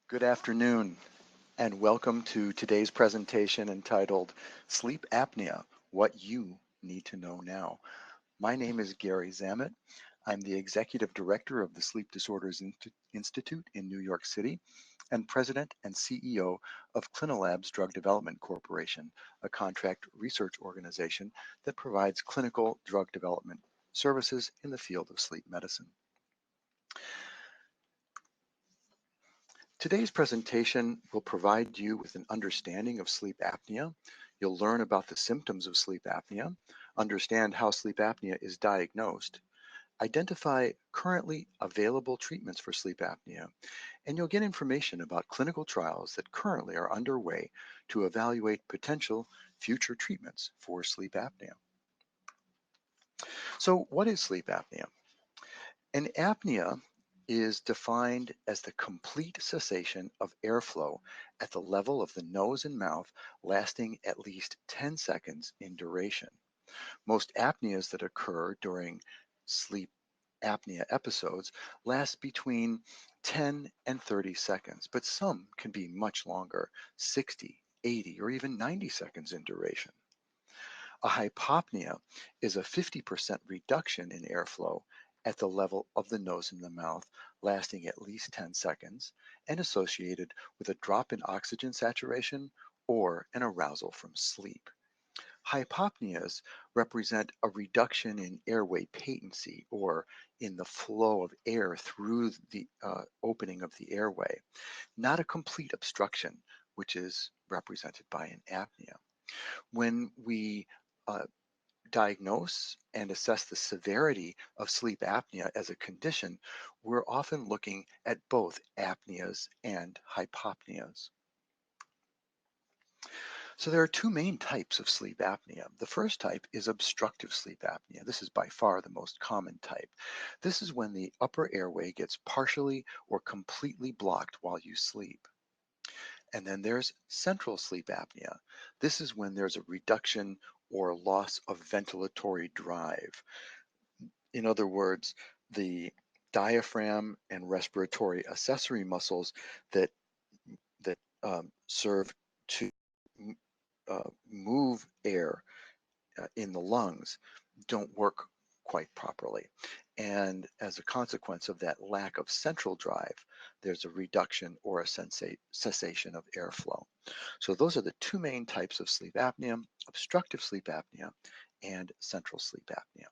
Good afternoon, and welcome to today's presentation entitled Sleep Apnea, What You Need to Know Now. My name is Gary Zamet. I'm the Executive Director of the Sleep Disorders Institute in New York City and President and CEO of Clinilabs Drug Development Corporation, a contract research organization that provides clinical drug development services in the field of sleep medicine. Today's presentation will provide you with an understanding of sleep apnea. You'll learn about the symptoms of sleep apnea, understand how sleep apnea is diagnosed, identify currently available treatments for sleep apnea, and you'll get information about clinical trials that currently are underway to evaluate potential future treatments for sleep apnea. So, what is sleep apnea? An apnea is defined as the complete cessation of airflow at the level of the nose and mouth lasting at least 10 seconds in duration. Most apneas that occur during sleep apnea episodes last between 10 and 30 seconds, but some can be much longer, 60, 80, or even 90 seconds in duration. A hypopnea is a 50% reduction in airflow at the level of the nose and the mouth, lasting at least 10 seconds, and associated with a drop in oxygen saturation or an arousal from sleep. Hypopneas represent a reduction in airway patency or in the flow of air through the opening of the airway, not a complete obstruction, which is represented by an apnea. When we diagnose and assess the severity of sleep apnea as a condition, we're often looking at both apneas and hypopneas. So there are two main types of sleep apnea. The first type is obstructive sleep apnea. This is by far the most common type. This is when the upper airway gets partially or completely blocked while you sleep. And then there's central sleep apnea. This is when there's a reduction or loss of ventilatory drive. In other words, the diaphragm and respiratory accessory muscles that serve to move air in the lungs don't work quite properly. And as a consequence of that lack of central drive, there's a reduction or a cessation of airflow. So those are the two main types of sleep apnea: obstructive sleep apnea and central sleep apnea.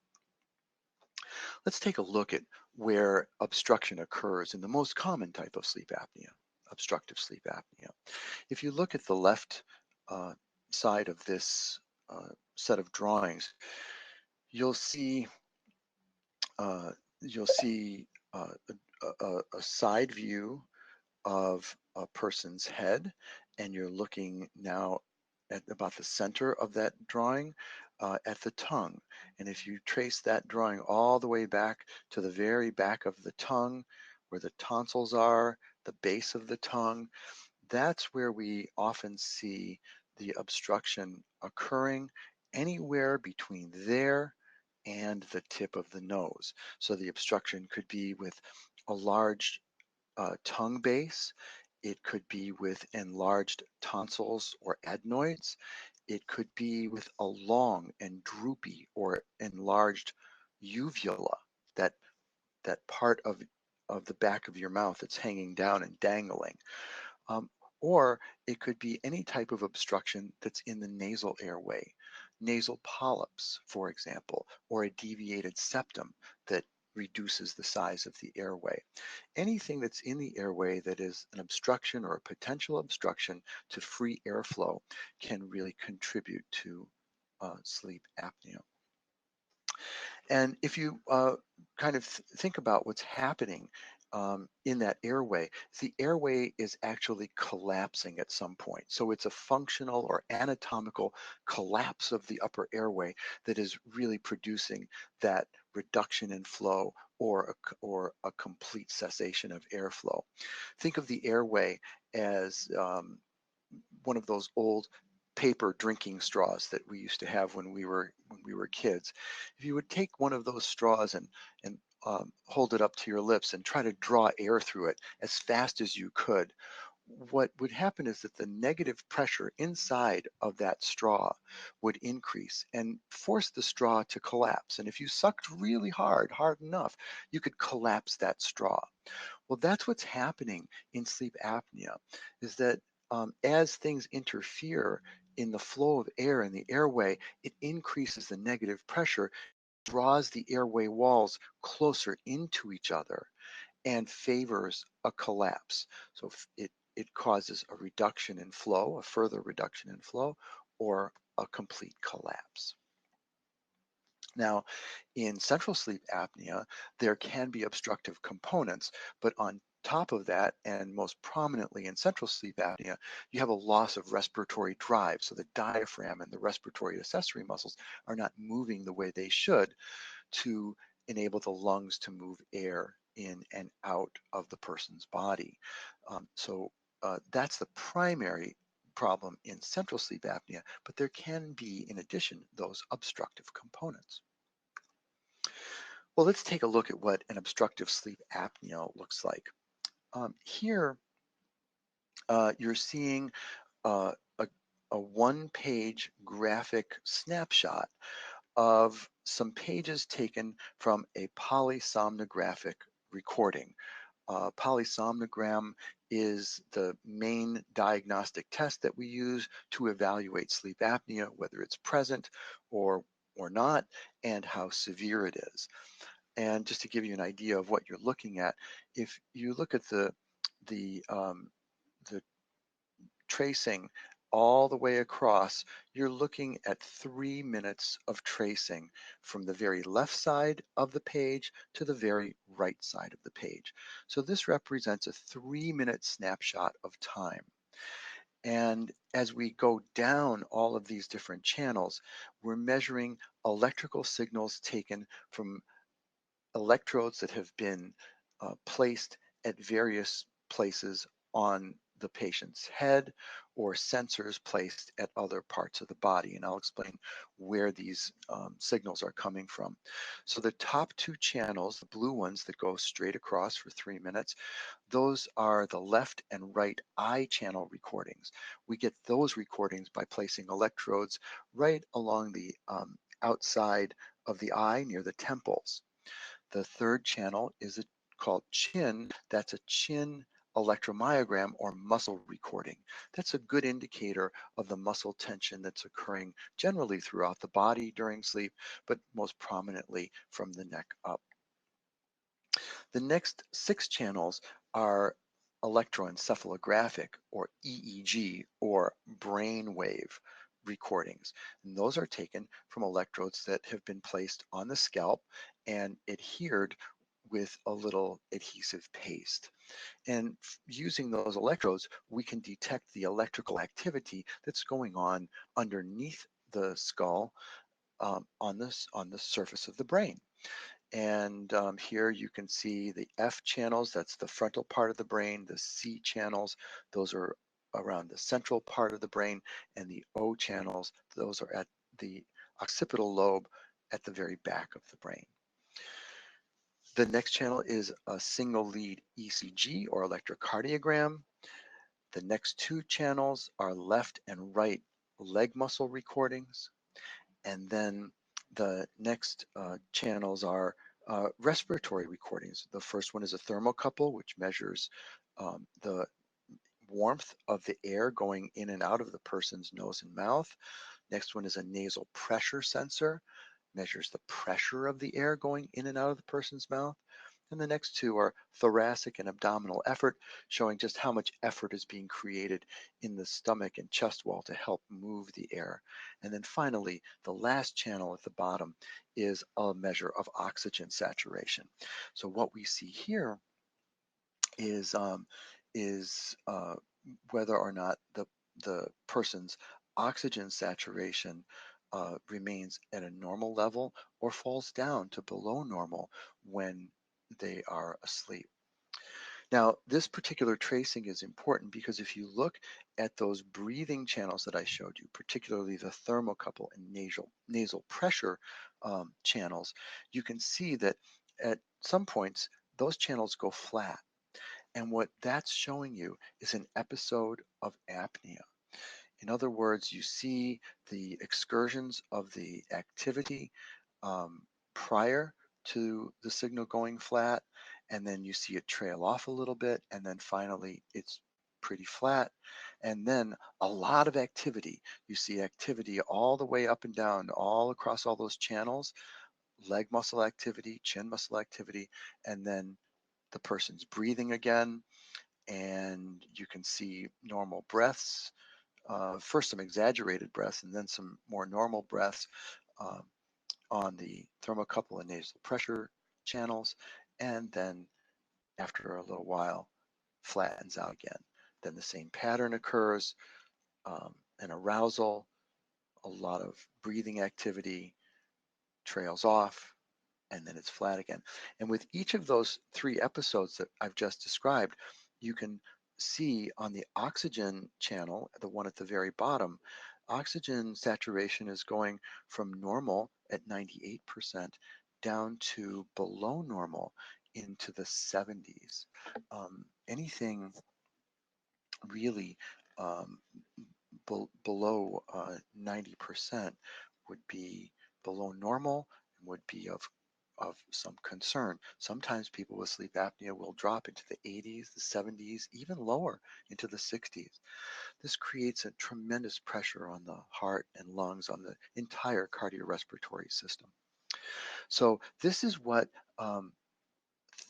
Let's take a look at where obstruction occurs in the most common type of sleep apnea, obstructive sleep apnea. If you look at the left uh, side of this set of drawings, you'll see uh, you'll see a side view of a person's head, and you're looking now at about the center of that drawing at the tongue. And if you trace that drawing all the way back to the very back of the tongue, where the tonsils are, the base of the tongue, that's where we often see the obstruction occurring, anywhere between there and the tip of the nose. So the obstruction could be with a large tongue base. It could be with enlarged tonsils or adenoids. It could be with a long and droopy or enlarged uvula, that part of the back of your mouth that's hanging down and dangling. Um, or it could be any type of obstruction that's in the nasal airway, nasal polyps, for example, or a deviated septum that reduces the size of the airway. Anything that's in the airway that is an obstruction or a potential obstruction to free airflow can really contribute to sleep apnea. And if you kind of think about what's happening in that airway, the airway is actually collapsing at some point. So it's a functional or anatomical collapse of the upper airway that is really producing that reduction in flow or a complete cessation of airflow. Think of the airway as one of those old paper drinking straws that we used to have when we were kids. If you would take one of those straws and hold it up to your lips and try to draw air through it as fast as you could, what would happen is that the negative pressure inside of that straw would increase and force the straw to collapse. And if you sucked really hard, hard enough, you could collapse that straw. Well, that's what's happening in sleep apnea, is that as things interfere in the flow of air in the airway, it increases the negative pressure, draws the airway walls closer into each other, and favors a collapse. So it causes a reduction in flow, a further reduction in flow, or a complete collapse. Now, in central sleep apnea, there can be obstructive components, but on top of that, and most prominently in central sleep apnea, you have a loss of respiratory drive. So the diaphragm and the respiratory accessory muscles are not moving the way they should to enable the lungs to move air in and out of the person's body. So that's the primary problem in central sleep apnea, but there can be, in addition, those obstructive components. Well, let's take a look at what an obstructive sleep apnea looks like. Here, you're seeing uh, a, a one-page graphic snapshot of some pages taken from a polysomnographic recording. Polysomnogram is the main diagnostic test that we use to evaluate sleep apnea, whether it's present or not, and how severe it is. And just to give you an idea of what you're looking at, if you look at the tracing all the way across, you're looking at 3 minutes of tracing from the very left side of the page to the very right side of the page. So this represents a 3-minute snapshot of time. And as we go down all of these different channels, we're measuring electrical signals taken from electrodes that have been placed at various places on the patient's head, or sensors placed at other parts of the body. And I'll explain where these signals are coming from. So the top two channels, the blue ones that go straight across for 3 minutes, those are the left and right eye channel recordings. We get those recordings by placing electrodes right along the outside of the eye near the temples. The third channel is called chin. That's a chin electromyogram or muscle recording. That's a good indicator of the muscle tension that's occurring generally throughout the body during sleep, but most prominently from the neck up. The next 6 channels are electroencephalographic or EEG or brainwave recordings. And those are taken from electrodes that have been placed on the scalp and adhered with a little adhesive paste. And using those electrodes, we can detect the electrical activity that's going on underneath the skull, on the surface of the brain. And here you can see the F channels, that's the frontal part of the brain. The C channels, those are around the central part of the brain. And the O channels, those are at the occipital lobe at the very back of the brain. The next channel is a single lead ECG or electrocardiogram. The next 2 channels are left and right leg muscle recordings. And then the next channels are respiratory recordings. The first one is a thermocouple, which measures the warmth of the air going in and out of the person's nose and mouth. Next one is a nasal pressure sensor, measures the pressure of the air going in and out of the person's mouth. And the next 2 are thoracic and abdominal effort, showing just how much effort is being created in the stomach and chest wall to help move the air. And then finally, the last channel at the bottom is a measure of oxygen saturation. So what we see here is whether or not the person's oxygen saturation remains at a normal level or falls down to below normal when they are asleep. Now, this particular tracing is important because if you look at those breathing channels that I showed you, particularly the thermocouple and nasal pressure channels, you can see that at some points, those channels go flat. And what that's showing you is an episode of apnea. In other words, you see the excursions of the activity um, prior to the signal going flat, and then you see it trail off a little bit, and then finally it's pretty flat, and then a lot of activity. You see activity all the way up and down, all across all those channels, leg muscle activity, chin muscle activity, and then the person's breathing again, and you can see normal breaths, first some exaggerated breaths and then some more normal breaths um, on the thermocouple and nasal pressure channels, and then after a little while flattens out again. Then the same pattern occurs, an arousal, a lot of breathing activity, trails off, and then it's flat again. And with each of those three episodes that I've just described, you can see on the oxygen channel, the one at the very bottom, oxygen saturation is going from normal at 98% down to below normal into the 70s. Anything really um, below 90% would be below normal and would be of some concern. Sometimes people with sleep apnea will drop into the 80s, the 70s, even lower into the 60s. This creates a tremendous pressure on the heart and lungs, on the entire cardiorespiratory system. So this is what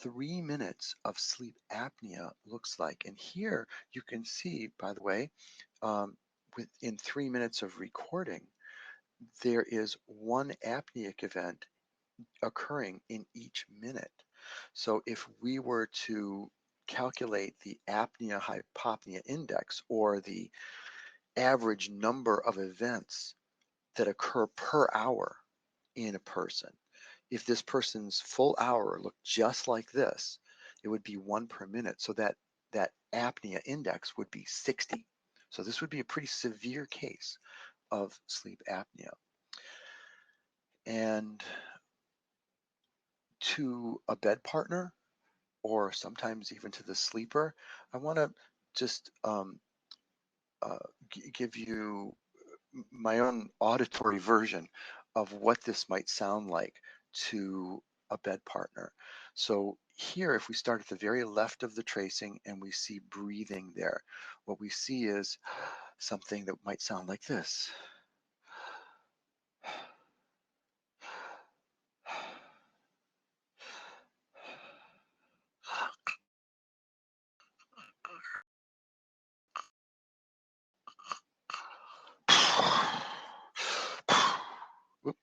3 minutes of sleep apnea looks like. And here you can see, by the way, within 3 minutes of recording, there is one apneic event occurring in each minute. So if we were to calculate the apnea hypopnea index, or the average number of events that occur per hour in a person, if this person's full hour looked just like this, it would be 1 per minute. So that apnea index would be 60. So this would be a pretty severe case of sleep apnea. And to a bed partner, or sometimes even to the sleeper, I want to just give you my own auditory version of what this might sound like to a bed partner. So here, if we start at the very left of the tracing and we see breathing there, what we see is something that might sound like this. Whoop.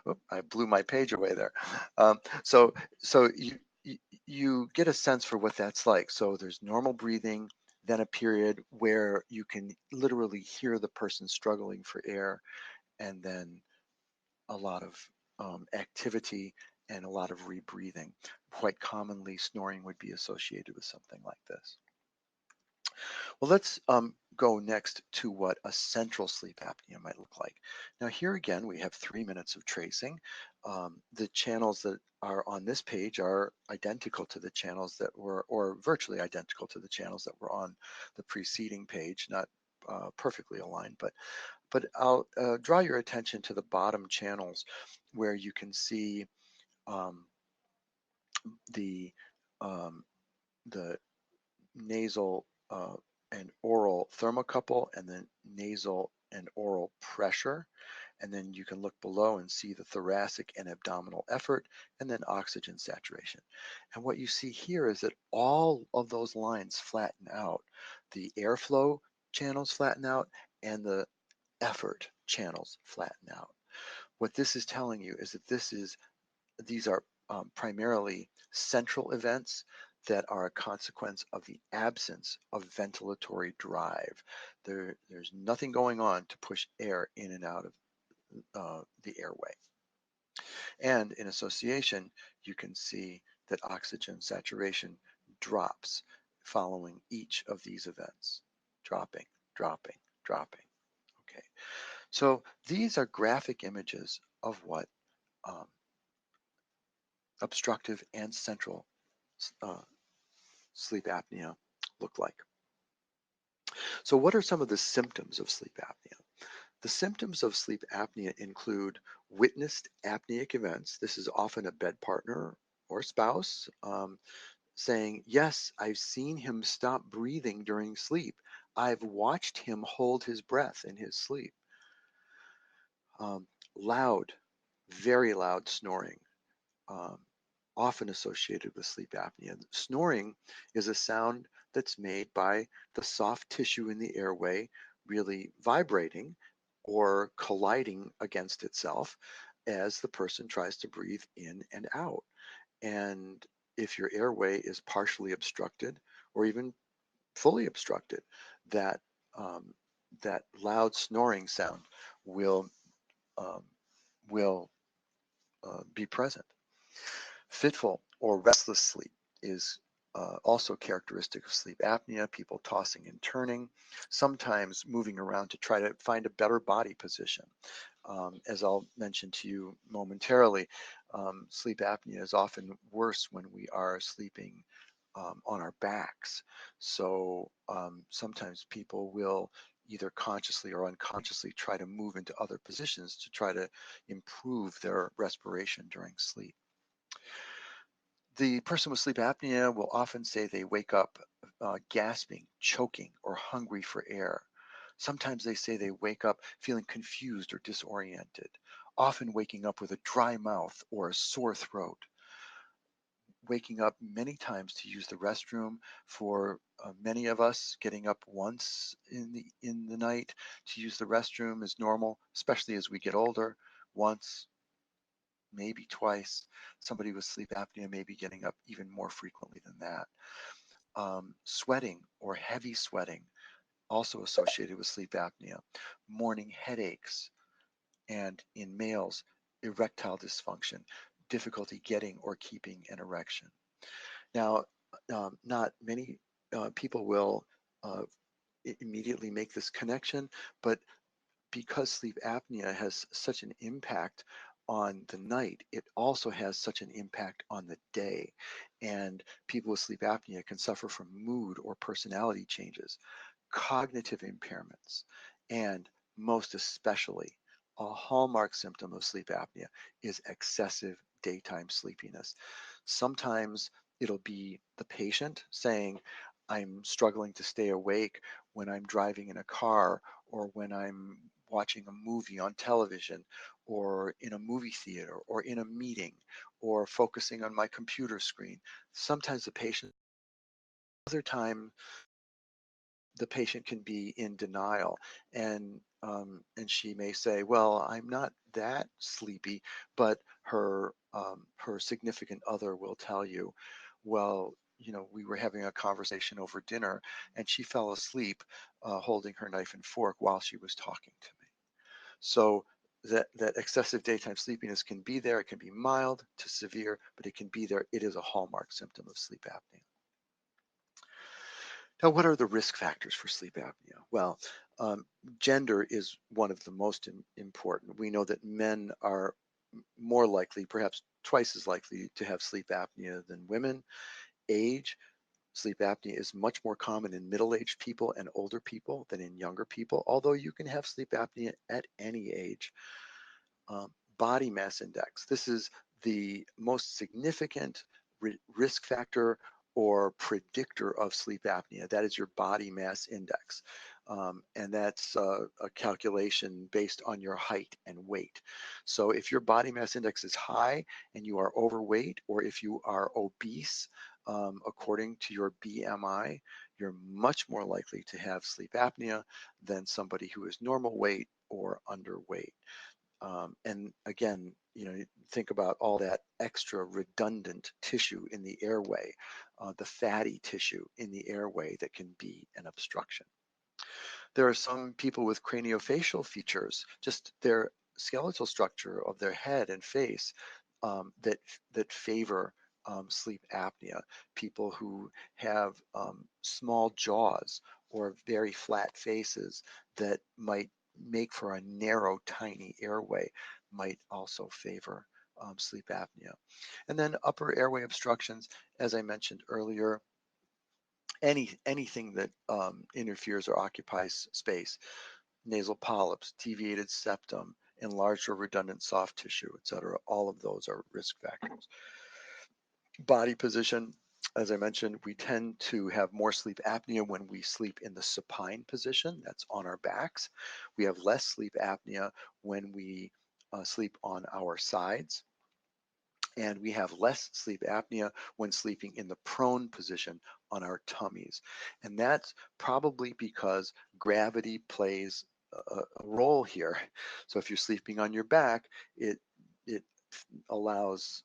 Whoop, I blew my page away there. So you get a sense for what that's like. So there's normal breathing, then a period where you can literally hear the person struggling for air, and then a lot of activity and a lot of rebreathing. Quite commonly, snoring would be associated with something like this. Well, let's go next to what a central sleep apnea might look like. Now, here again, we have 3 minutes of tracing. The channels that are on this page are identical to the channels that were, or virtually identical to the channels that were on the preceding page, not perfectly aligned, but I'll draw your attention to the bottom channels where you can see um, the um, the nasal and oral thermocouple, and then nasal and oral pressure. And then you can look below and see the thoracic and abdominal effort, and then oxygen saturation. And what you see here is that all of those lines flatten out. The airflow channels flatten out, and the effort channels flatten out. What this is telling you is that these are primarily central events that are a consequence of the absence of ventilatory drive. There's nothing going on to push air in and out of the airway. And in association, you can see that oxygen saturation drops following each of these events. Dropping, dropping, dropping. Okay. So these are graphic images of what um, obstructive and central uh, sleep apnea look like? So, what are some of the symptoms of sleep apnea? The symptoms of sleep apnea include witnessed apneic events. This is often a bed partner or spouse saying, yes, I've seen him stop breathing during sleep. I've watched him hold his breath in his sleep. Um, Loud, very loud snoring, um, often associated with sleep apnea. Snoring is a sound that's made by the soft tissue in the airway really vibrating or colliding against itself as the person tries to breathe in and out. And if your airway is partially obstructed or even fully obstructed, that um, that loud snoring sound will um, will be present. Fitful or restless sleep is also characteristic of sleep apnea, people tossing and turning, sometimes moving around to try to find a better body position. As I'll mention to you momentarily, sleep apnea is often worse when we are sleeping on our backs. So sometimes people will either consciously or unconsciously try to move into other positions to try to improve their respiration during sleep. The person with sleep apnea will often say they wake up gasping, choking, or hungry for air. Sometimes they say they wake up feeling confused or disoriented, often waking up with a dry mouth or a sore throat, waking up many times to use the restroom. For many of us, getting up once in the night to use the restroom is normal, especially as we get older. Once, maybe twice. Somebody with sleep apnea may be getting up even more frequently than that. Sweating or heavy sweating, also associated with sleep apnea. Morning headaches, and in males, erectile dysfunction, difficulty getting or keeping an erection. Now, not many people will uh, immediately make this connection, but because sleep apnea has such an impact on the night, it also has such an impact on the day. And people with sleep apnea can suffer from mood or personality changes, cognitive impairments, and most especially, a hallmark symptom of sleep apnea is excessive daytime sleepiness. Sometimes it'll be the patient saying, I'm struggling to stay awake when I'm driving in a car or when I'm watching a movie on television or in a movie theater or in a meeting or focusing on my computer screen. Sometimes the patient, other time the patient can be in denial and she may say, well, I'm not that sleepy, but her significant other will tell you, well, we were having a conversation over dinner and she fell asleep holding her knife and fork while she was talking to me. So that excessive daytime sleepiness can be there. It can be mild to severe, but it can be there. It is a hallmark symptom of sleep apnea. Now, what are the risk factors for sleep apnea? Well, um, gender is one of the most important. We know that men are more likely, perhaps twice as likely, to have sleep apnea than women. Age, sleep apnea is much more common in middle-aged people and older people than in younger people, although you can have sleep apnea at any age. Body mass index. This is the most significant risk factor or predictor of sleep apnea. That is your body mass index. And that's a calculation based on your height and weight. So if your body mass index is high and you are overweight, or if you are obese, according to your BMI, you're much more likely to have sleep apnea than somebody who is normal weight or underweight. And again, think about all that extra redundant tissue in the airway, the fatty tissue in the airway that can be an obstruction. There are some people with craniofacial features, just their skeletal structure of their head and face, that favor sleep apnea. People who have small jaws or very flat faces that might make for a narrow, tiny airway might also favor sleep apnea. And then upper airway obstructions, as I mentioned earlier, anything that interferes or occupies space, nasal polyps, deviated septum, enlarged or redundant soft tissue, etc. All of those are risk factors. Body position, as I mentioned, we tend to have more sleep apnea when we sleep in the supine position, that's on our backs. We have less sleep apnea when we sleep on our sides. And we have less sleep apnea when sleeping in the prone position on our tummies. And that's probably because gravity plays a role here. So if you're sleeping on your back, it allows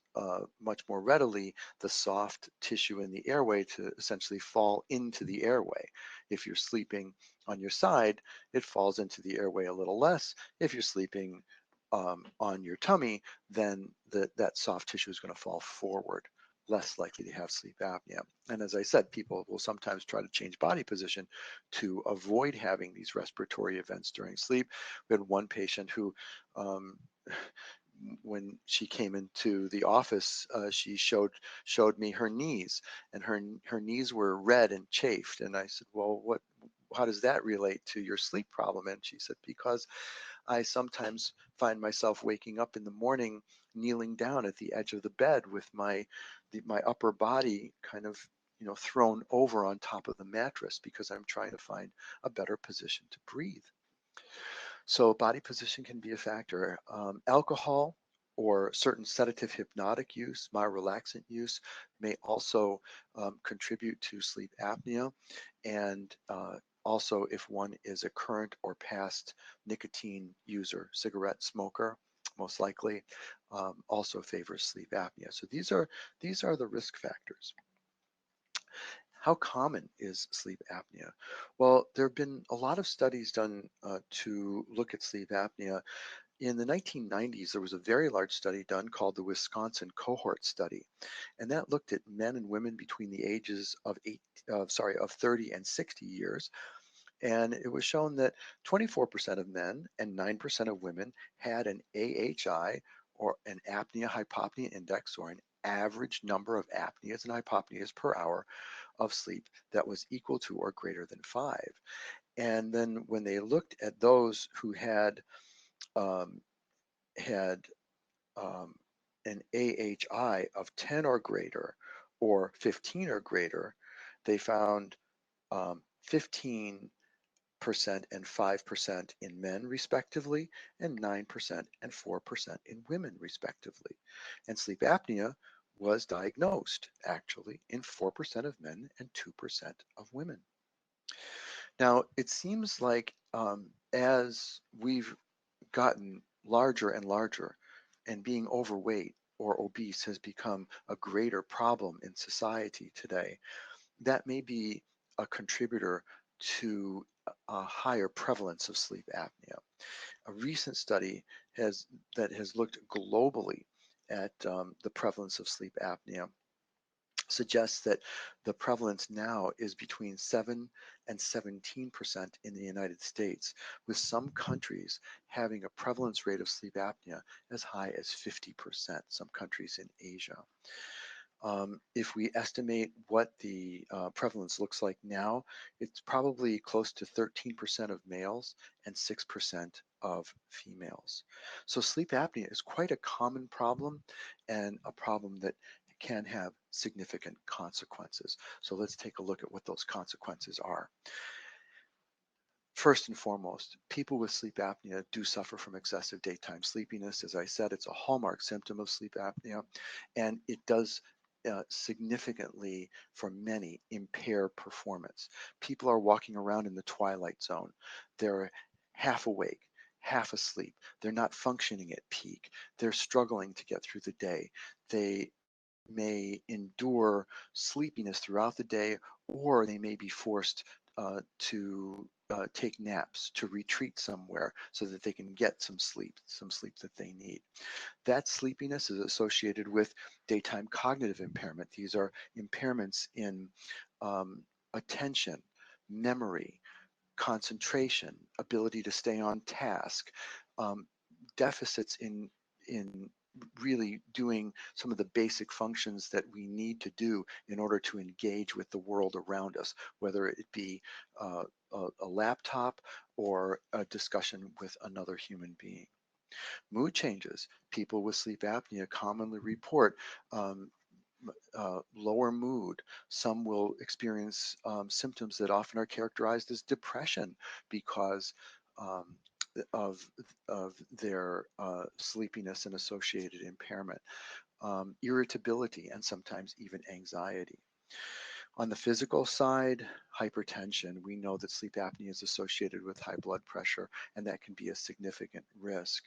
much more readily the soft tissue in the airway to essentially fall into the airway. If you're sleeping on your side, it falls into the airway a little less. If you're sleeping on your tummy, then that soft tissue is going to fall forward, less likely to have sleep apnea. And as I said, people will sometimes try to change body position to avoid having these respiratory events during sleep. We had one patient who um, when she came into the office, she showed me her knees, and her knees were red and chafed. And I said, "Well, what? How does that relate to your sleep problem?" And she said, "Because I sometimes find myself waking up in the morning, kneeling down at the edge of the bed with my upper body kind of." Thrown over on top of the mattress because I'm trying to find a better position to breathe. So body position can be a factor. Alcohol or certain sedative hypnotic use, mild-relaxant use, may also contribute to sleep apnea. And also, if one is a current or past nicotine user, cigarette smoker, most likely, also favors sleep apnea. So these are the risk factors. How common is sleep apnea? Well, there have been a lot of studies done to look at sleep apnea. In the 1990s, there was a very large study done called the Wisconsin Cohort Study, and that looked at men and women between the ages of 30 and 60 years. And it was shown that 24% of men and 9% of women had an AHI, or an apnea hypopnea index, or an average number of apneas and hypopneas per hour of sleep that was equal to or greater than 5. And then when they looked at those who um, had an AHI of 10 or greater or 15 or greater, they found 15% and 5% in men respectively, and 9% and 4% in women respectively. And sleep apnea was diagnosed actually in 4% of men and 2% of women. Now, it seems like as we've gotten larger and larger, and being overweight or obese has become a greater problem in society today, that may be a contributor to a higher prevalence of sleep apnea. A recent study has looked globally at the prevalence of sleep apnea suggests that the prevalence now is between 7 and 17% in the United States, with some countries having a prevalence rate of sleep apnea as high as 50%, some countries in Asia. If we estimate what the prevalence looks like now, it's probably close to 13% of males and 6% of females. So sleep apnea is quite a common problem, and a problem that can have significant consequences. So let's take a look at what those consequences are. First and foremost, people with sleep apnea do suffer from excessive daytime sleepiness. As I said, it's a hallmark symptom of sleep apnea, and it does significantly, for many, impair performance. People are walking around in the twilight zone. They're half awake, half asleep. They're not functioning at peak. They're struggling to get through the day. They may endure sleepiness throughout the day, or they may be forced to take naps, to retreat somewhere so that they can get some sleep that they need. That sleepiness is associated with daytime cognitive impairment. These are impairments in attention, memory, concentration, ability to stay on task, um, deficits in really doing some of the basic functions that we need to do in order to engage with the world around us, whether it be uh, a laptop or a discussion with another human being. Mood changes. People with sleep apnea commonly report um, lower mood. Some will experience symptoms that often are characterized as depression because um, of, of their sleepiness and associated impairment, irritability, and sometimes even anxiety. On the physical side, hypertension. We know that sleep apnea is associated with high blood pressure, and that can be a significant risk.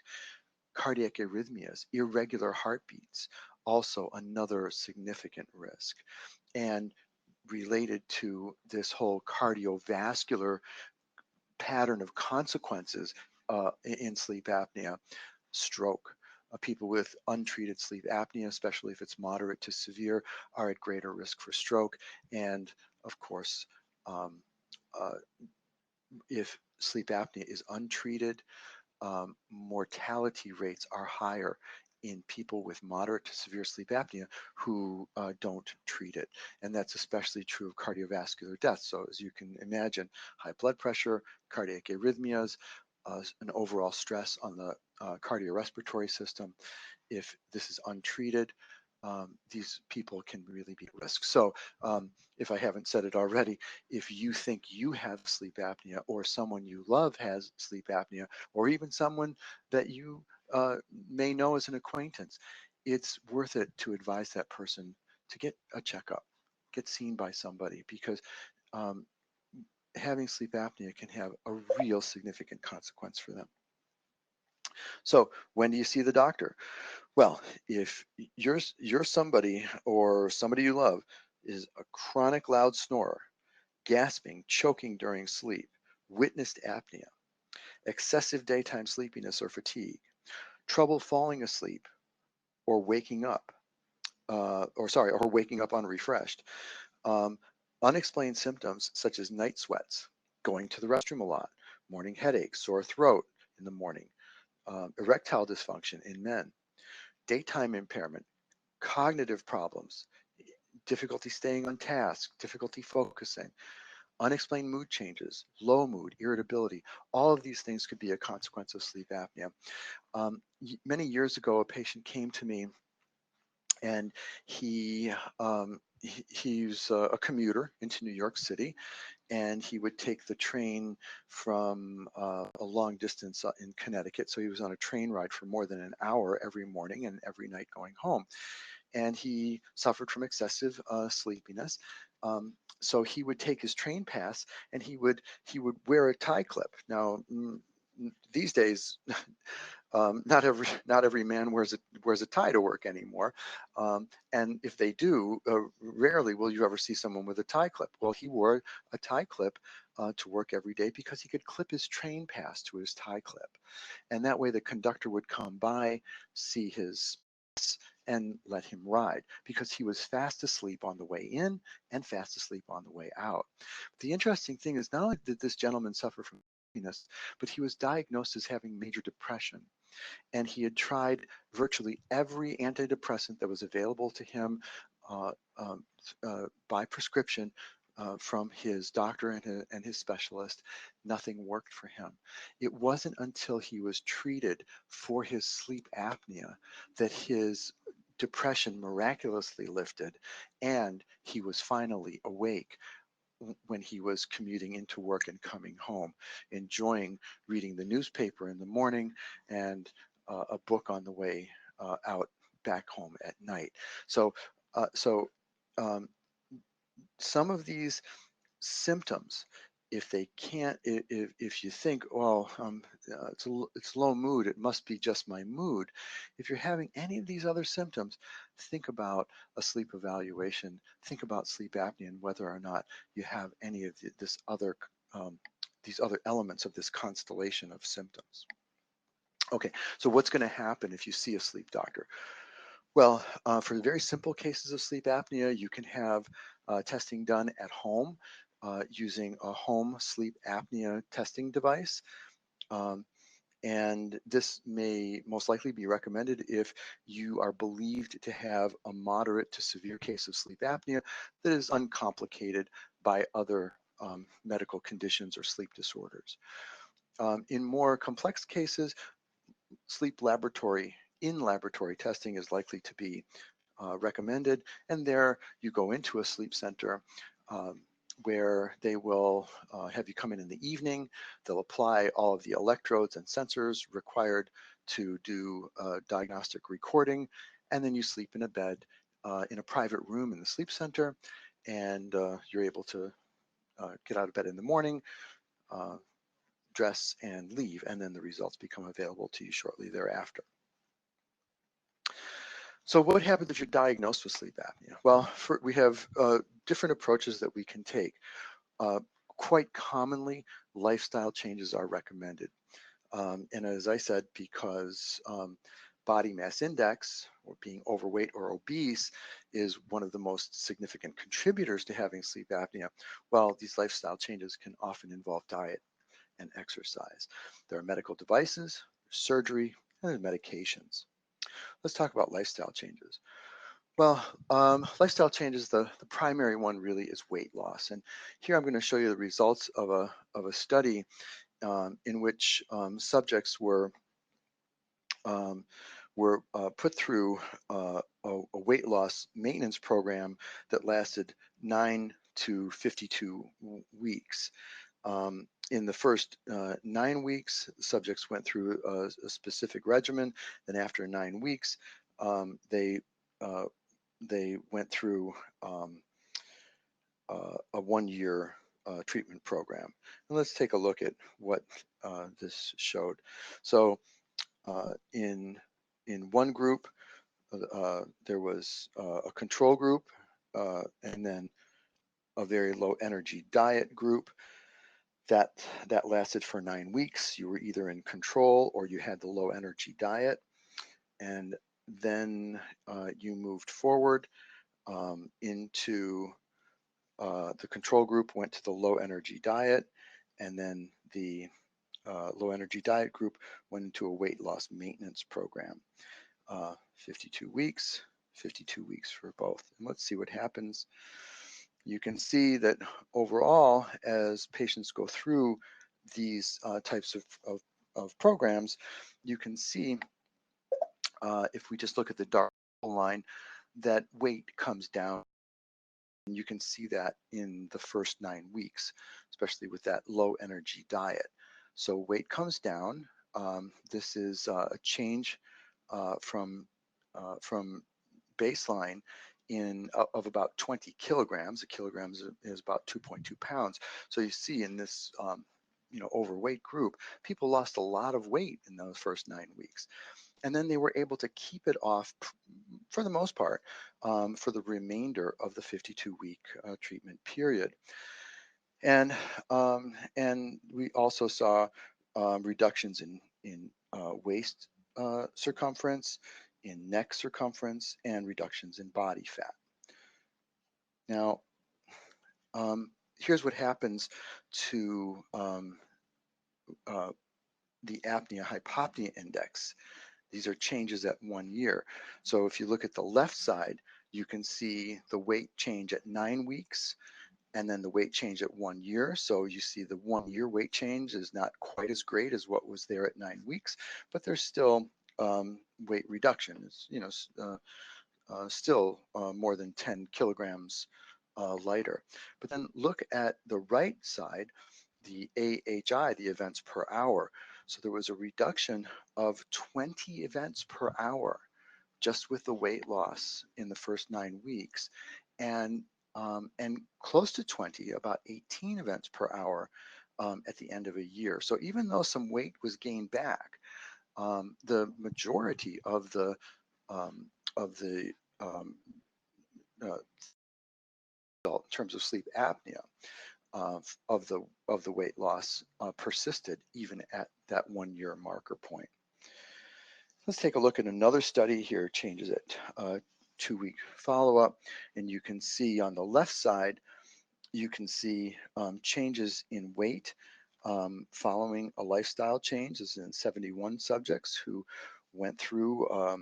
Cardiac arrhythmias, irregular heartbeats, also another significant risk. And related to this whole cardiovascular pattern of consequences in sleep apnea, stroke. People with untreated sleep apnea, especially if it's moderate to severe, are at greater risk for stroke. And of course, um, uh, if sleep apnea is untreated, mortality rates are higher in people with moderate to severe sleep apnea who don't treat it. And that's especially true of cardiovascular death. So, as you can imagine, high blood pressure, cardiac arrhythmias, an overall stress on the cardiorespiratory system. If this is untreated, these people can really be at risk. So, if I haven't said it already, if you think you have sleep apnea or someone you love has sleep apnea, or even someone that you may know as an acquaintance, it's worth it to advise that person to get a checkup, get seen by somebody, because um, having sleep apnea can have a real significant consequence for them. So, when do you see the doctor? Well, if you're somebody or somebody you love is a chronic loud snorer, gasping, choking during sleep, witnessed apnea, excessive daytime sleepiness or fatigue, trouble falling asleep or waking up, or waking up unrefreshed, um, unexplained symptoms such as night sweats, going to the restroom a lot, morning headaches, sore throat in the morning, erectile dysfunction in men, daytime impairment, cognitive problems, difficulty staying on task, difficulty focusing, unexplained mood changes, low mood, irritability. All of these things could be a consequence of sleep apnea. Many years ago, a patient came to me, and he's a commuter into New York City, and he would take the train from a long distance in Connecticut. So he was on a train ride for more than an hour every morning and every night going home. And he suffered from excessive sleepiness. So he would take his train pass, and he would wear a tie clip. Now, these days, not every man wears a tie to work anymore, and if they do, rarely will you ever see someone with a tie clip. Well, he wore a tie clip to work every day because he could clip his train pass to his tie clip, and that way the conductor would come by, see his and let him ride, because he was fast asleep on the way in and fast asleep on the way out. The interesting thing is, not only did this gentleman suffer from sleepiness, but he was diagnosed as having major depression. And he had tried virtually every antidepressant that was available to him uh, um, by prescription from his doctor and his specialist. Nothing worked for him. It wasn't until he was treated for his sleep apnea that his depression miraculously lifted, and he was finally awake when he was commuting into work and coming home, enjoying reading the newspaper in the morning and a book on the way out back home at night. So, so um, some of these symptoms, if they can't, if you think, well, it's low mood, it must be just my mood. If you're having any of these other symptoms, think about a sleep evaluation. Think about sleep apnea and whether or not you have any of this other these other elements of this constellation of symptoms. Okay, so what's going to happen if you see a sleep doctor? Well, for the very simple cases of sleep apnea, you can have testing done at home using a home sleep apnea testing device. Um, And this may most likely be recommended if you are believed to have a moderate to severe case of sleep apnea that is uncomplicated by other medical conditions or sleep disorders. In more complex cases, sleep laboratory in-laboratory testing is likely to be recommended, and there you go into a sleep center um, where they will have you come in the evening. They'll apply all of the electrodes and sensors required to do diagnostic recording, and then you sleep in a bed in a private room in the sleep center, and you're able to get out of bed in the morning, uh, dress, and leave, and then the results become available to you shortly thereafter. So what happens if you're diagnosed with sleep apnea? Well, we have different approaches that we can take. Uh, Quite commonly, lifestyle changes are recommended. And as I said, because body mass index, or being overweight or obese, is one of the most significant contributors to having sleep apnea, well, these lifestyle changes can often involve diet and exercise. There are medical devices, surgery, and medications. Let's talk about lifestyle changes. Well, lifestyle changes, the primary one really is weight loss. And here I'm going to show you the results of a study in which subjects um, were put through a weight loss maintenance program that lasted 9 to 52 weeks. In the first 9 weeks, subjects went through a specific regimen. Then after 9 weeks, um, they uh, they went through a 1 year treatment program. And let's take a look at what this showed. So in one group, there was a control group, and then a very low energy diet group. That lasted for 9 weeks. You were either in control or you had the low energy diet, and then you moved forward into the control group, went to the low energy diet, and then the low energy diet group went into a weight loss maintenance program. 52 weeks, 52 weeks for both. And let's see what happens. You can see that overall, as patients go through these types of programs, you can see if we just look at the dark line, that weight comes down. And you can see that in the first 9 weeks, especially with that low energy diet. So weight comes down. This is a change from baseline of about 20 kilograms. A kilogram is about 2.2 pounds. So you see in this overweight group, people lost a lot of weight in those first 9 weeks. And then they were able to keep it off for the most part for the remainder of the 52-week treatment period. And we also saw reductions in waist circumference, in neck circumference, and reductions in body fat. Now, here's what happens to the apnea-hypopnea index. These are changes at 1 year. So if you look at the left side, you can see the weight change at 9 weeks and then the weight change at 1 year. So you see the 1 year weight change is not quite as great as what was there at 9 weeks, but there's still weight reduction. It's, still more than 10 kilograms lighter. But then look at the right side, the AHI, the events per hour. So there was a reduction of 20 events per hour just with the weight loss in the first 9 weeks, and close to 20, about 18 events per hour at the end of a year. So even though some weight was gained back, the majority of the um, in terms of sleep apnea of the weight loss persisted even at that 1 year marker point. Let's take a look at another study here, changes at 2-week follow-up, and you can see on the left side, you can see changes in weight following a lifestyle change. This is in 71 subjects who went through uh,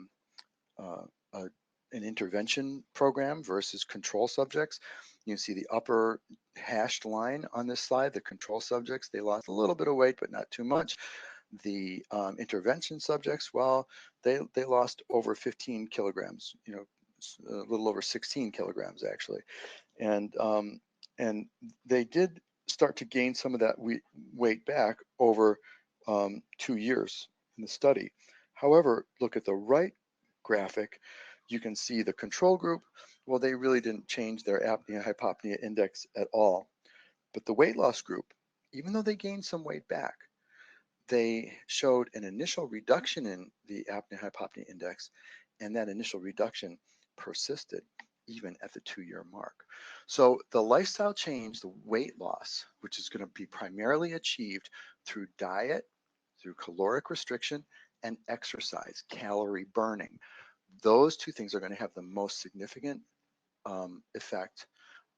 a, an intervention program versus control subjects. You see the upper hashed line on this slide, the control subjects, they lost a little bit of weight, but not too much. The intervention subjects, well, they lost over 15 kilograms, a little over 16 kilograms actually. And and they did start to gain some of that weight back over 2 years in the study. However, look at the right graphic, you can see the control group. Well, they really didn't change their apnea-hypopnea index at all. But the weight loss group, even though they gained some weight back, they showed an initial reduction in the apnea-hypopnea index, and that initial reduction persisted even at the 2-year mark. So the lifestyle change, the weight loss, which is going to be primarily achieved through diet, through caloric restriction, and exercise, calorie burning. Those two things are going to have the most significant effect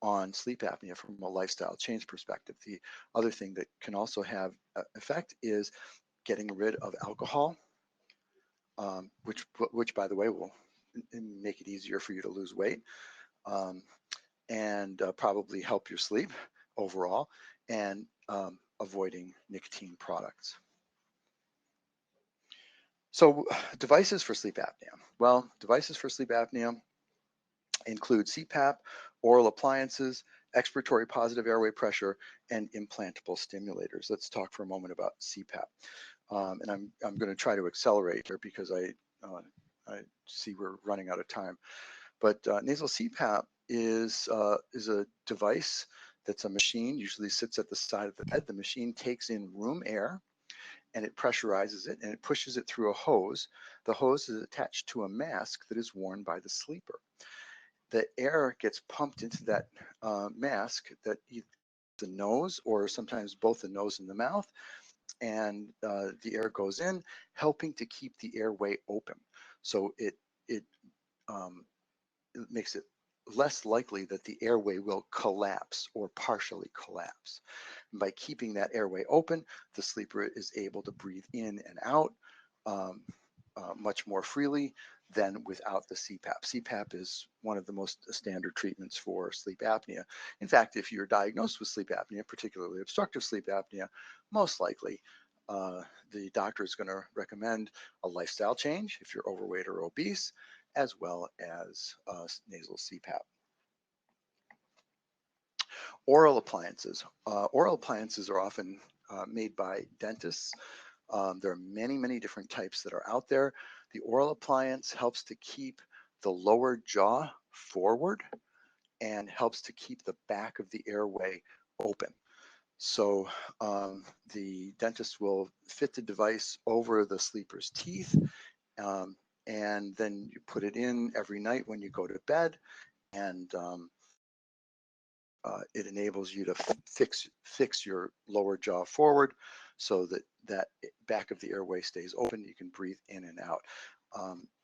on sleep apnea from a lifestyle change perspective. The other thing that can also have effect is getting rid of alcohol, which by the way will make it easier for you to lose weight, and probably help your sleep overall, and avoiding nicotine products. So devices for sleep apnea. Well, devices for sleep apnea include CPAP, oral appliances, expiratory positive airway pressure, and implantable stimulators. Let's talk for a moment about CPAP. And I'm going to try to accelerate here because I see we're running out of time. But nasal CPAP is a device that's a machine, usually sits at the side of the bed. The machine takes in room air and it pressurizes it and it pushes it through a hose. The hose is attached to a mask that is worn by the sleeper. The air gets pumped into that mask, that either the nose or sometimes both the nose and the mouth, and the air goes in, helping to keep the airway open. So it makes it less likely that the airway will collapse or partially collapse. And by keeping that airway open, the sleeper is able to breathe in and out much more freely than without the CPAP. CPAP is one of the most standard treatments for sleep apnea. In fact, if you're diagnosed with sleep apnea, particularly obstructive sleep apnea, most likely the doctor is going to recommend a lifestyle change if you're overweight or obese, as well as nasal CPAP. Oral appliances. Oral appliances are often made by dentists. There are many, many different types that are out there. The oral appliance helps to keep the lower jaw forward and helps to keep the back of the airway open. So the dentist will fit the device over the sleeper's teeth, and then you put it in every night when you go to bed, and it enables you to fix your lower jaw forward so that that back of the airway stays open. You can breathe in and out.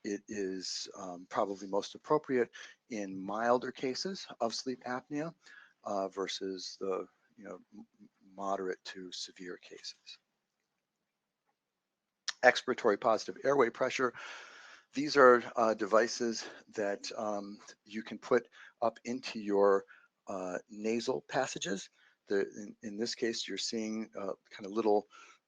It is probably most appropriate in milder cases of sleep apnea versus the moderate to severe cases. Expiratory positive airway pressure. These are devices that you can put up into your nasal passages. In this case, you're seeing kind of little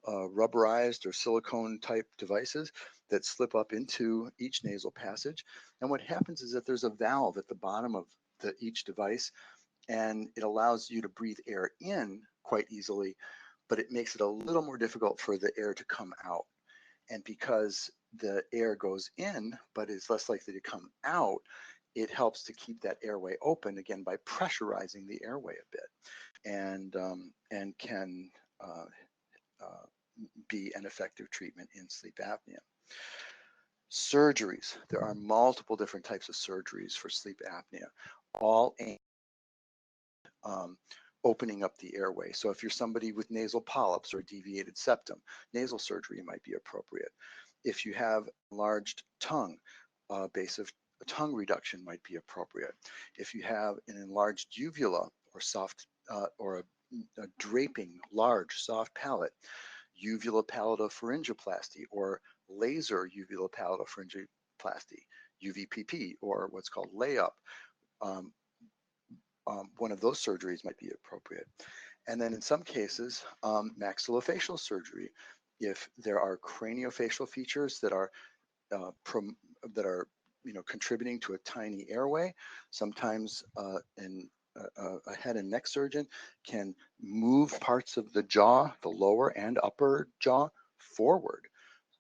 rubberized or silicone type devices that slip up into each nasal passage. And what happens is that there's a valve at the bottom of each device, and it allows you to breathe air in quite easily, but it makes it a little more difficult for the air to come out. And because the air goes in but is less likely to come out, it helps to keep that airway open again by pressurizing the airway a bit, and can be an effective treatment in sleep apnea. Surgeries. There are multiple different types of surgeries for sleep apnea, all aimed opening up the airway. So if you're somebody with nasal polyps or deviated septum, nasal surgery might be appropriate. If you have enlarged tongue, invasive tongue reduction might be appropriate. If you have an enlarged uvula or soft or draping large, soft palate, uvulopalatal or laser uvulopalatal, UVPP, or what's called layup. Um, one of those surgeries might be appropriate. And then in some cases, maxillofacial surgery, if there are craniofacial features that are uh, prom- contributing to a tiny airway. Sometimes a head and neck surgeon can move parts of the jaw, the lower and upper jaw, forward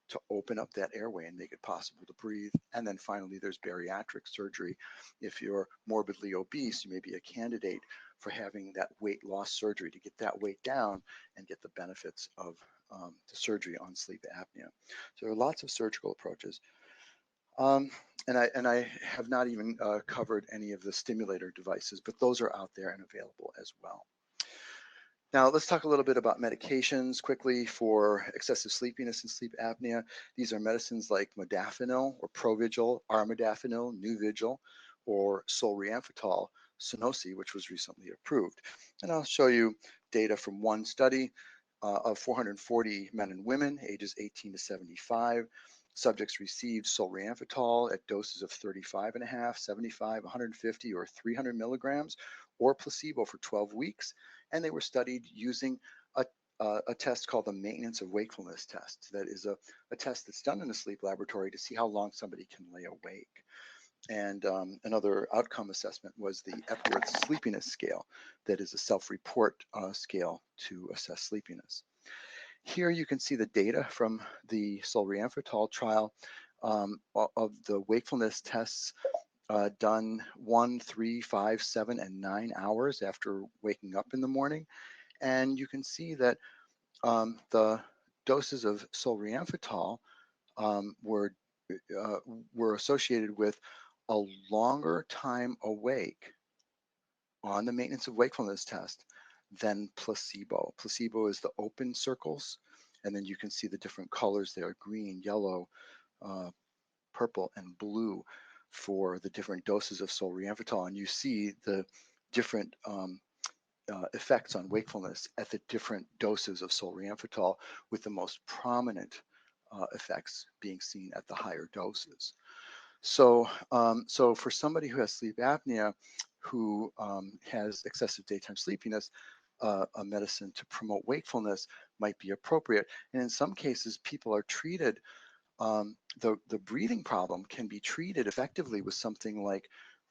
to open up that airway and make it possible to breathe. And then finally, there's bariatric surgery. If you're morbidly obese, you may be a candidate for having that weight loss surgery to get that weight down and get the benefits of the surgery on sleep apnea. So there are lots of surgical approaches. And I have not even covered any of the stimulator devices, but those are out there and available as well. Now, let's talk a little bit about medications quickly for excessive sleepiness and sleep apnea. These are medicines like modafinil or Provigil, armodafinil, Nuvigil, or solriamfetol, Sunosi, which was recently approved. And I'll show you data from one study of 440 men and women, ages 18 to 75. Subjects received solriamfetol at doses of 35.5, 75, 150, or 300 milligrams, or placebo for 12 weeks. And they were studied using a test called the maintenance of wakefulness test. That is a test that's done in a sleep laboratory to see how long somebody can lay awake. And another outcome assessment was the Epworth Sleepiness Scale. That is a self-report scale to assess sleepiness. Here you can see the data from the solriamfetol trial of the wakefulness tests done 1, 3, 5, 7, and 9 hours after waking up in the morning. And you can see that the doses of solriamfetol were associated with a longer time awake on the maintenance of wakefulness test than placebo. Placebo is the open circles, and then you can see the different colors there: green, yellow, purple, and blue for the different doses of solriamfetol. And you see the different effects on wakefulness at the different doses of solriamfetol, with the most prominent effects being seen at the higher doses. So, so for somebody who has sleep apnea, who has excessive daytime sleepiness, a medicine to promote wakefulness might be appropriate. And in some cases, people are treated. The breathing problem can be treated effectively with something like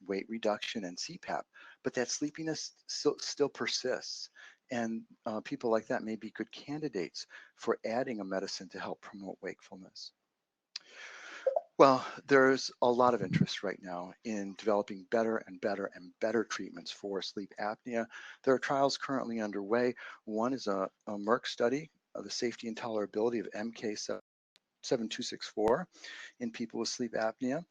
weight reduction and CPAP, but that sleepiness still persists. And people like that may be good candidates for adding a medicine to help promote wakefulness. Well, there's a lot of interest right now in developing better and better and better treatments for sleep apnea. There are trials currently underway. One is a Merck study of the safety and tolerability of MK7264 in people with sleep apnea.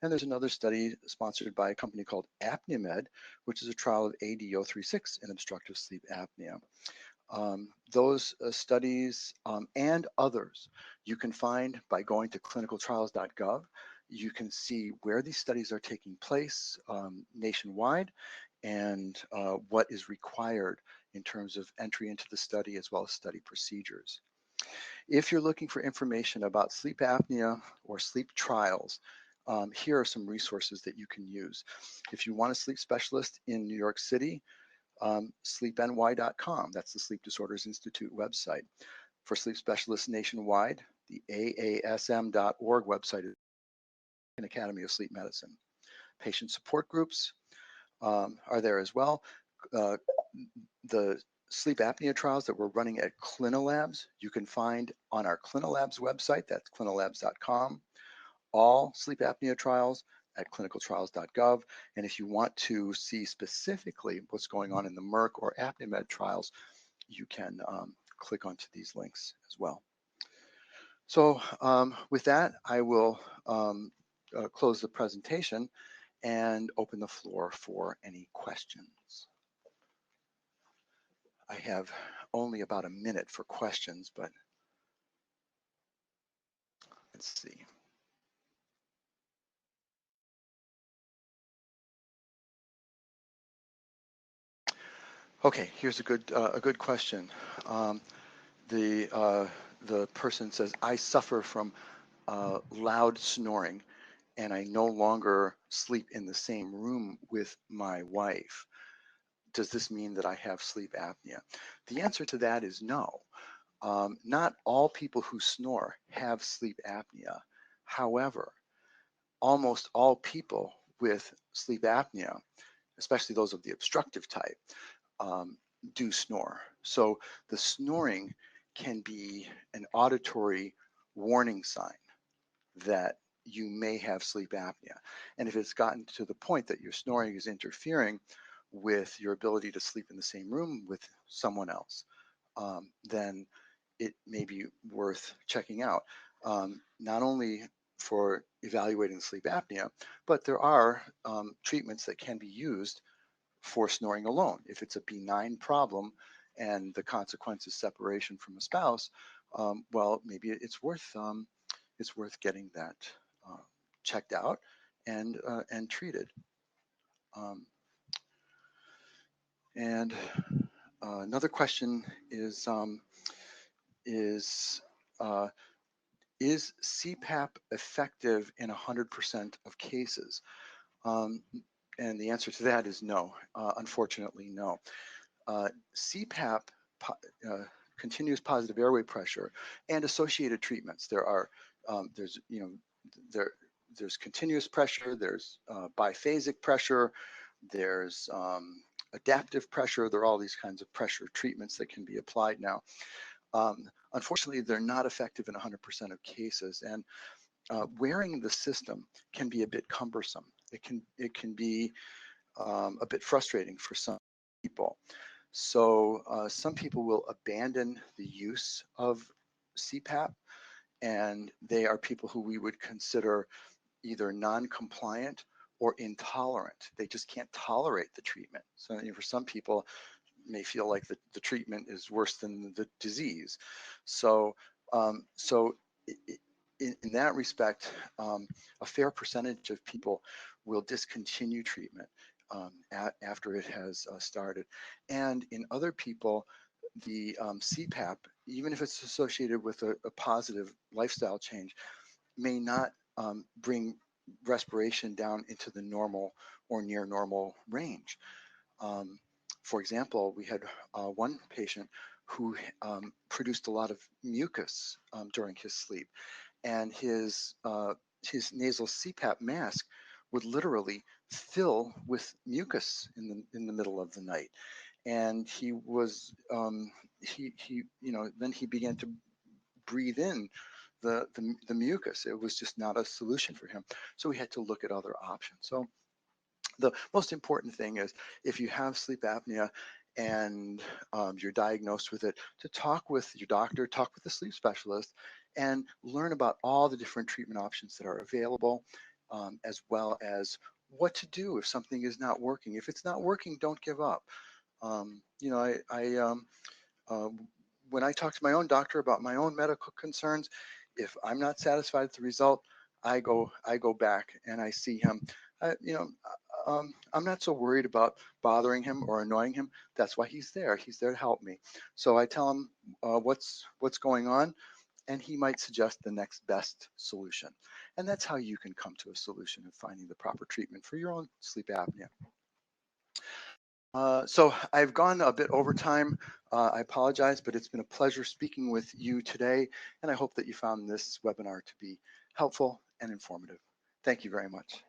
And there's another study sponsored by a company called ApneaMed, which is a trial of AD036 in obstructive sleep apnea. Those studies and others you can find by going to clinicaltrials.gov. You can see where these studies are taking place nationwide and what is required in terms of entry into the study as well as study procedures. If you're looking for information about sleep apnea or sleep trials, here are some resources that you can use. If you want a sleep specialist in New York City, sleepny.com. That's the Sleep Disorders Institute website. For sleep specialists nationwide, the aasm.org website is an Academy of Sleep Medicine. Patient support groups are there as well. The sleep apnea trials that we're running at Clinilabs, you can find on our Clinilabs website, that's clinilabs.com. All sleep apnea trials at clinicaltrials.gov. And if you want to see specifically what's going on in the Merck or ApneaMed trials, you can click onto these links as well. So with that, I will close the presentation and open the floor for any questions. I have only about a minute for questions, but let's see. Okay, here's a good question. Um, the person says, I suffer from loud snoring, and I no longer sleep in the same room with my wife. Does this mean that I have sleep apnea? The answer to that is no. Not all people who snore have sleep apnea. However, almost all people with sleep apnea, especially those of the obstructive type, um, do snore. So the snoring can be an auditory warning sign that you may have sleep apnea. And if it's gotten to the point that your snoring is interfering with your ability to sleep in the same room with someone else, then it may be worth checking out. Not only for evaluating sleep apnea, but there are treatments that can be used for snoring alone. If it's a benign problem and the consequence is separation from a spouse, well, maybe it's worth getting that uh, checked out and treated. Um, and Another question is uh, is CPAP effective in 100% of cases? Um, and the answer to that is no. Unfortunately, no. CPAP, uh, continuous positive airway pressure, and associated treatments. There's there's continuous pressure, there's biphasic pressure, there's adaptive pressure. There are all these kinds of pressure treatments that can be applied now. Unfortunately, they're not effective in 100% of cases, and wearing the system can be a bit cumbersome. It can be a bit frustrating for some people. So some people will abandon the use of CPAP, and they are people who we would consider either non-compliant or intolerant. They just can't tolerate the treatment. So for some people, may feel like the treatment is worse than the disease. So, so in that respect, a fair percentage of people will discontinue treatment after it has started. And in other people, the CPAP, even if it's associated with a positive lifestyle change, may not bring respiration down into the normal or near normal range. Um, for example, we had one patient who produced a lot of mucus during his sleep, and his nasal CPAP mask would literally fill with mucus in the middle of the night, and he was he then he began to breathe in the mucus. It was just not a solution for him, so we had to look at other options. So the most important thing is if you have sleep apnea and you're diagnosed with it, to talk with your doctor, talk with the sleep specialist, and learn about all the different treatment options that are available, as well as what to do if something is not working. If it's not working, don't give up. Um, you know, uh, when I talk to my own doctor about my own medical concerns, if I'm not satisfied with the result, I go back and I see him. I'm not so worried about bothering him or annoying him. That's why he's there. He's there to help me. So I tell him what's going on, and he might suggest the next best solution. And that's how you can come to a solution of finding the proper treatment for your own sleep apnea. So I've gone a bit over time. I apologize, but it's been a pleasure speaking with you today, and I hope that you found this webinar to be helpful and informative. Thank you very much.